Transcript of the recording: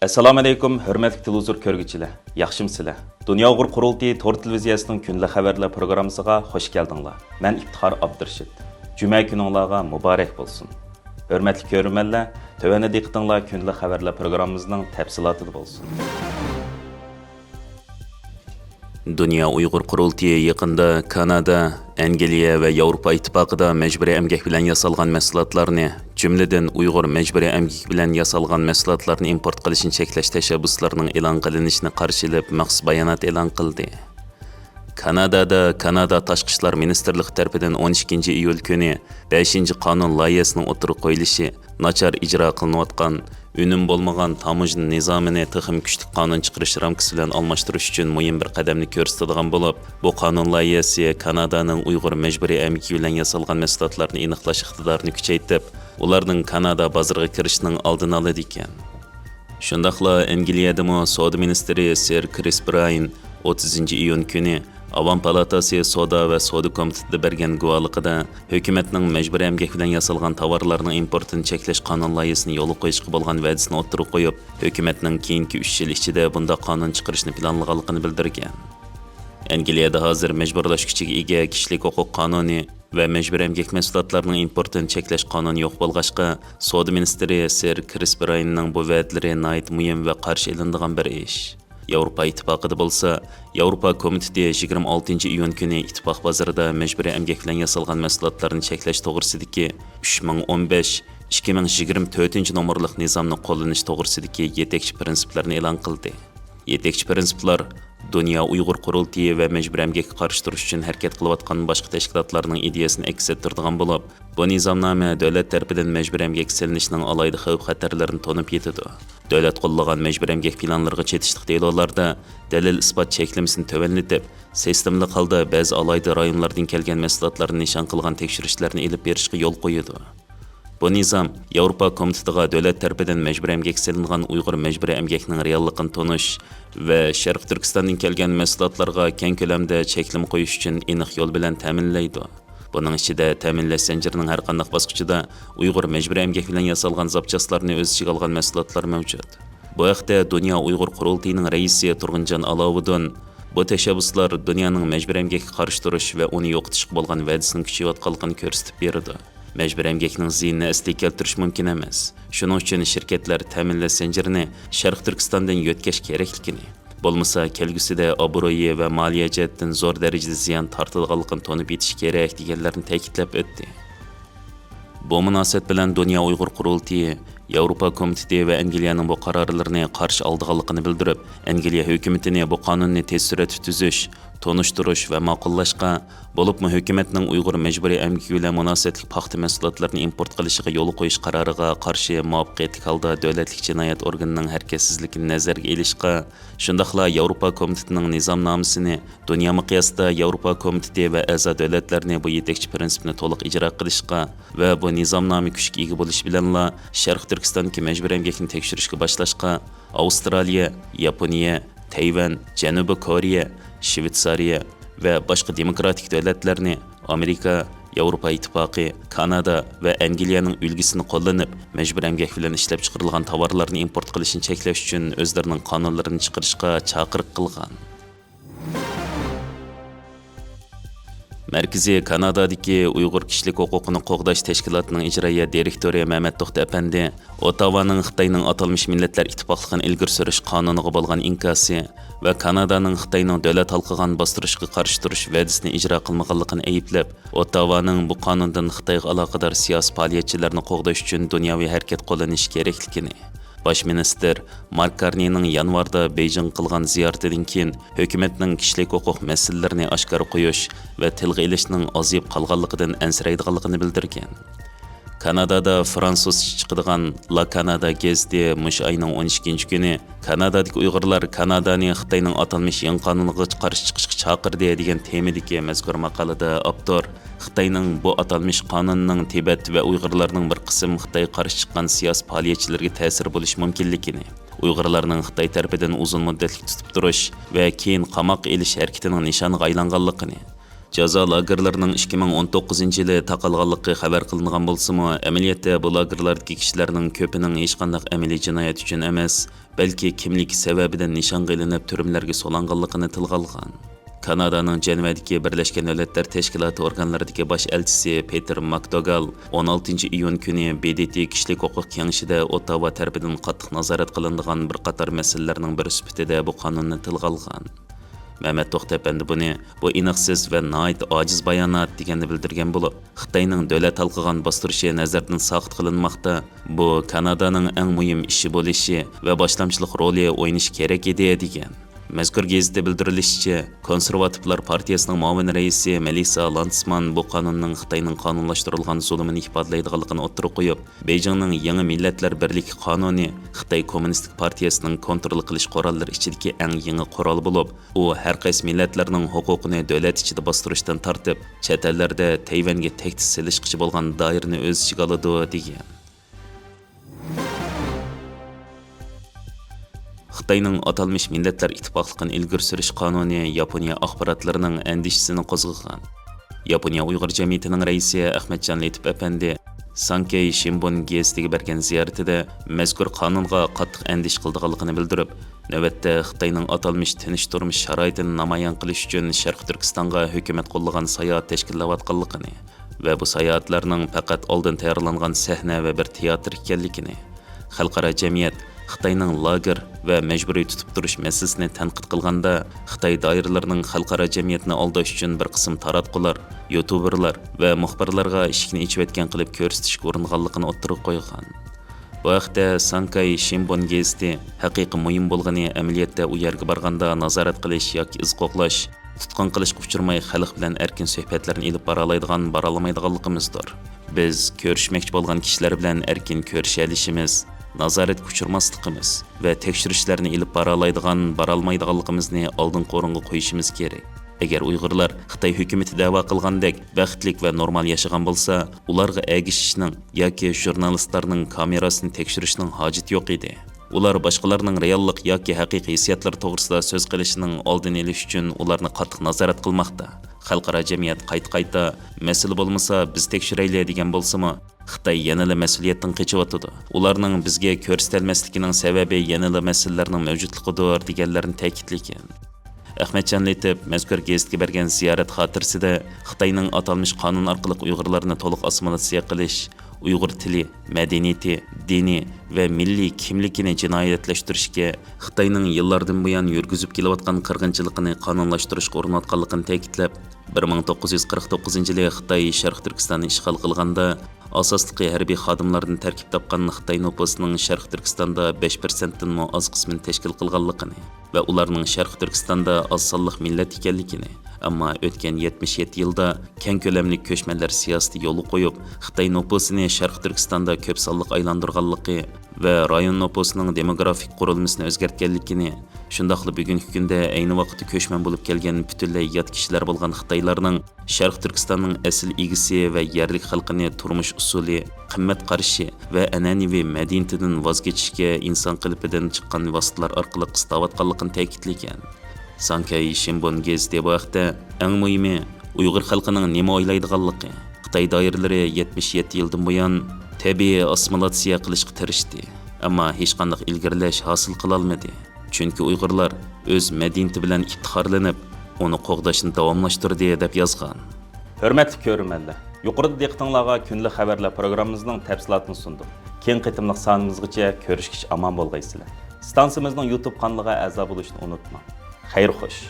Assalomu alaykum, hurmatli televizor ko'rguvchilar. Yaxshimsizlar? Dunyo Uyg'ur qurultiyi tor televiziyasining kunlik xabarlar programmasiga xush keldinglar. Men Iftixor Abdurshid. Juma kuningizga muborak bo'lsin. Hurmatli ko'ruvchilar, tövəndə diqqətinizlər kunlik xabarlar programmamızın təfsilatı bo'lsin. Dünya Uyghur Qurultiyi yaqında Kanada, Angliya va Yevropa İttifaqida məcburi əmgək bilan yasalgan mahsulotlarni, jumladan Uyghur məcburi əmgək bilan yasalgan mahsulotlarni import qilishni cheklash tashabbuslarining e'lon qilinishini qarshilab maxsus bayonot e'lon qildi. Kanadada Kanada Tashqi ishlar ministrligi tarafidan 12 iyul kuni 5-qonun loyihasining o'tirib qo'yilishi nachar ijro qilinayotgan unum bo'lmagan tamojna nizomini texim kuchli qonun chiqarish ramkasi bilan almashtirish uchun muhim bir qadamni ko'rsatadigan bo'lib, bu qonun loyihasi Kanadaning Uyg'ur majburiy amgaki bilan yasalgan mahsulotlarni aniqlash iqtidorini kuchaytirib, ularning Kanada bozoriga kirishining oldini oladi ekan. Shundaqla Angliyadami Savdo ministri Sir Chris Bryan 30 iyun kuni Avam Palatasi Soda va Savdo komitetida bergan guvohligida hukumatning majburiy amgak bilan yasalgan tovarlarning importini cheklash qonun loyihasini yo'l qo'yishga bo'lgan va'dasini o'ttirib qo'yib, hukumatning keyingi 3 yil ichida bunda qonun chiqarishni planlaganligini bildirgan. Angliyada hozir majburlash kuchiga ega kishilik huquq qonuni va majburiy amgak mahsulotlarining importini cheklash qonuni yo'q bo'lg'achqa, Savdo ministri Sir Chris Bryanning bu va'dalari nihoyat muhim va qarshi ilinadigan bir ish. Yevropa İttifaqida bo'lsa, Yevropa komiteti 26 iyun kuni ittifoq bozorida majburiy amgak bilan yasalgan mahsulotlarni cheklash to'g'risidagi 3015-2024 nomerlik nizomni qo'llanish to'g'risidagi yetakchi prinsiplarni e'lon qildi. Yetakchi prinsiplar Dünya Uyg'ur qurultiyi va majburiy amgakka qarshi turish uchun harakat qilayotgan boshqa tashkilotlarning ideyasini aks ettiradigan bo'lib, bu nizomnoma davlat tarafidan majburiy amgak selinishining alayda xavf-xatarlarini to'nib yetadi. Davlat qo'llagan majburiy amgak planlariga chetishlik deyillarda dalil isbot cheklamasini tovanlatib, sistemli holda ba'zi alayda rayonlardan kelgan mahsulotlarni nishon qilgan tekshirishlarni elib berishga yo'l qo'yadi. Bu nizam Yevropa komitetiga davlat tarafidan majburiy amgak selingan Uyg'ur majburiy amgakning realligini tonish va Sharq Turkistondan kelgan mahsulotlarga keng ko'lamda cheklama qo'yish uchun aniq yo'l bilan ta'minlaydi. Buning ichida ta'minlash zanjirining har qanday bosqichida Uyg'ur majburiy amgak bilan yasalgan zapchastlarni o'z ichiga olgan mahsulotlar mavjud. Bu haqda Dunyo Uyg'ur qurultiyining raisi Turg'unjon Alovuddin bu tashabbuslar dunyoning majburiy amgakka qarshi turish va uni yo'qotishga bo'lgan va'dasining kuchayotganligini ko'rsatib berdi. Majburiy amgakning ziyinini asliga keltirish mumkin emas. Shuning uchun shirkatlar ta'minlash zanjirini Sharq Turkistondan yo'tkash kerakligini, bo'lmasa kelgusida obro'yi va moliya jihatdan zo'r darajada ziyon tortilganligini to'nib yetish kerak deganlarni ta'kidlab o'tdi. Bu munosabat bilan Dunyo Uyg'ur qurultiyi Yevropa komiteti va Angliyaning bu qarorlarini qarshi oldiganligini bildirib, Angliya hukumatini bu qonunni tez sur'atda tuzish, tonishtirish va ma'qullashga, bo'libmi hukumatning Uyg'ur majburiy amgaki bilan munosabatli paxta mahsulotlarini import qilishiga yo'l qo'yish qaroriga qarshi muvaffaqiyatli holda davlatlik jinoyat organining harakatsizligini nazarga olishga, shundaqla Yevropa komitetining nizomnomasini dunyo miqyosida Yevropa komiteti va a'zo davlatlarni bu yetakchi prinsipni to'liq ijro qilishga va bu nizomnoma kuchga ega bo'lish bilanla Sharq Turkistondagi majburiy amgakni tekshirishga boshlashga Avstraliya, Yaponiya, Tayvan, Janubiy Koreya, Shvetsariya va boshqa demokratik davlatlarni Amerika, Yevropa İttifaqı, Kanada va Angliyaning ulgisini qo'llanib, majburiy amgak bilan ishlab chiqarilgan tovarlarni import qilishni cheklash uchun o'zlarining qonunlarini chiqarishga chaqiriq qilgan. Markaziy Kanadadagi Uyg'ur kishilik huquqini qo'g'dash tashkilotining ijroiya direktori Mehmet To'xta apandi Ottawaning Xitoyning atalmish millatlar ittifoqligini ilgari surish qonuniga bo'lgan inkosi va Kanadaning Xitoyning davlat xalqigan bostirishga qarshi turish va'dasini ijro qilmaganligini ayblab, Ottawaning bu qonundan Xitoyga aloqador siyosiy faoliyatchilarni qo'g'dash uchun dunyoviy harakat qo'llanish kerakligini, Bosh minister Mark Carney'ning yanvarda Beijing qilgan ziyaratidan keyin hukumatning kishilik huquq masalalarini oshkor qo'yish va tilga ilishning ozib qolganligidan ansiraydiganligini bildirgan. Kanadada fransuzcha chiqadigan La Canada gazeti mush ayning 12 kuni Kanadadagi Uyg'urlar Kanadani Xitoyning atalmish yangi qonuniga qarshi chiqishga chaqirdi degan temadagi mazkur maqolada avtor Xitoyning bu atalmish qonunning Tibet va Uyg'urlarning bir qism Xitoy qarshi chiqqan siyosiy faoliyatchilarga ta'sir bo'lish mumkinligini, Uyg'urlarning Xitoy tarafidan uzun muddatli tutib turish va keyin qamoq elish harakatining nishoniga aylanganligini, Jazo lagerlarining 2019-yili taqalganligi xabar qilingan bo'lsa-mu, amaliyotda bu lagerlardagi kishilarning ko'pining hech qanday amaliy jinoyat uchun emas, balki kimlik sababidan nishon qilinib turmlarga solanganligini tilga olgan. Kanadaning Jenevadagi Birlashgan Davlatlar Tashkiloti organlaridagi bosh elchisi Peter McDougall 16-iyun kuni BDT kishilik huquq kengashida Ottawa tarafidan qattiq nazorat qilinadigan bir qator masalalarning biri sifatida bu qonunni tilga olgan. Mehmet To'xtapandi buni bu aniqsiz va nihoyat ojiz bayonot deganni bildirgan bo'lib, Xitoyning davlat talqigan bostirishi nazardan soqit qilinmoqda. Bu Kanadaning eng muhim ishi bo'lishi va boshlamchilik roli o'ynashi kerak edi degan. Mazkur gazetda bildirilishicha, Konservativlar partiyasining muavin raisi Melissa Landsman bu qonunning Xitoyning qonunlashtirilgan zulmini ifodalaydiganligini o'ttirib qo'yib, Beijingning yangi millatlar birligi qonuni Xitoy Kommunistik partiyasining kontrol qilish qurollari ichidagi eng yangi qurol bo'lib, u har qaysi millatlarning huquqini davlat ichida bostirishdan tortib, chet ellarda Tayvanga tahdid solishqchi bo'lgan doirani o'z ichiga oladi degan. Xitoyning atalmış Millatlar İttifaqlığını ilgir sürüş qanuni Yaponiya axbaratlarining andishisini qo'zg'agan. Yaponiya Uyg'ur jamiyatining raisi Ahmadjon Letip apandi Sankei Shimbun gazetiga bergan ziyoratida mazkur qonunga qattiq andish qildiganligini bildirib, navbatda Xitoyning atalmış tinch turmush sharoitini namoyon qilish uchun Sharq Turkistonga hukumat qo'llagan sayohat tashkillayotganligini va bu sayohatlarning faqat oldin tayyorlangan sahna va bir teatr ekanligini, xalqaro jamiyat Xitoyning lager va majburiy tutib turish masalasini tanqid qilganda, Xitoy doiralarining xalqaro jamiyatni aldash uchun bir qism taratqular, youtuberlar va muxbirlarga ishikni ichayotgan qilib ko'rsatishga uringanligini o'ttirib qo'ygan. Bu haqda Sankei Shimbun gazeti haqiqiy muhim bo'lgani amaliyotda u yerga borganda nazorat qilish yoki iz qo'qlash, tutqun qilishga uchirmay xalq bilan erkin suhbatlarni olib bora olmaydiganligimizdir. Biz ko'rishmoqchi bo'lgan kishilar bilan erkin ko'risha olishimiz, nazorat kuchurmasligimiz va tekshirishlarni ilib bora olmaydiganligimizni oldin qo'ringa qo'yishimiz kerak. Agar Uyg'urlar Xitoy hukumati da'vo qilgandek baxtlik va normal yashagan bo'lsa, ularga agishishning yoki jurnalistlarning kamerasini tekshirishning hojati yo'q edi. Ular boshqalarning reallik yoki haqiqiy hissiyotlar to'g'risida so'z qilishining oldini olish uchun ularni qattiq nazorat qilmoqda. Xalqaro jamiyat qayta masala bo'lmasa biz tekshiraylik degan bo'lsa-mu, Xitoy yanada mas'uliyatdan qechiyotdi. Ularning bizga ko'rsatilmasligining sababi yanada masalalarning mavjudligidir deganlarni ta'kidlagan. Ahmadjon Letip mazkur gazetga bergan ziyorat xotirasida Xitoyning atalmış qonun orqali Uyg'urlarni to'liq assimilyatsiya qilish, Uyg'ur tili, madaniyati, dini va milliy kimligini jinoyatlashtirishga, Xitoyning yillardan buyon yurgizib kelayotgan qirg'inchiligini qonunlashtirishga urinayotganligini ta'kidlab, 1949-yili Xitoy Sharq Turkistonni ishg'ol qilganda asosliqi harbiy xodimlardan tarkib topgan Xitoy nufusining Sharq Turkistonda 5%dan oz qismini tashkil qilganligini va ularning Sharq Turkistonda oz sonliq millat ekanligini, ammo o'tgan 77 yilda keng ko'lamli ko'chmanlar siyosati yo'l qo'yib, Xitoy nufusini Sharq Turkistonda ko'p sonliq aylantirganligi va rayon nufusining demografik qurilmasini o'zgartganligini, shundaqla bugungi kunda ayni vaqtda ko'chman bo'lib kelgan butunlay yot kishilar bo'lgan Xitoylarning Sharq Turkistonning asl egisi va yerlik xalqini turmush usuli, qimmat qarashi va an'anaviy madaniyatidan voz kechishga inson qalbidan chiqqan vositalar orqali qistavotganligini ta'kidlagan. Sankei Shimbun gazeti bu haqda eng muhimi Uyg'ur xalqining nima o'ylaydiganligi. Xitoy doiralari 77 yildan buyon tabiiy assimilyatsiya qilishga tirishdi, ammo hech qanday ilgirlash hosil qila olmadi. Chunki Uyg'urlar o'z madaniyati bilan iftixorlanib, uni qo'g'dashni davomlashtirdi deb yozgan. Hurmatli ko'ruvchilar, yuqorida diqqatingizga kunlik xabarlar programmamizning tafsilotini sundik. Keng qitimliq sonimizgacha ko'rishkish omon bo'lgaysizlar. Stansiyamizning YouTube kanaliga a'zo bo'lishni unutmang. Xayr xo'sh.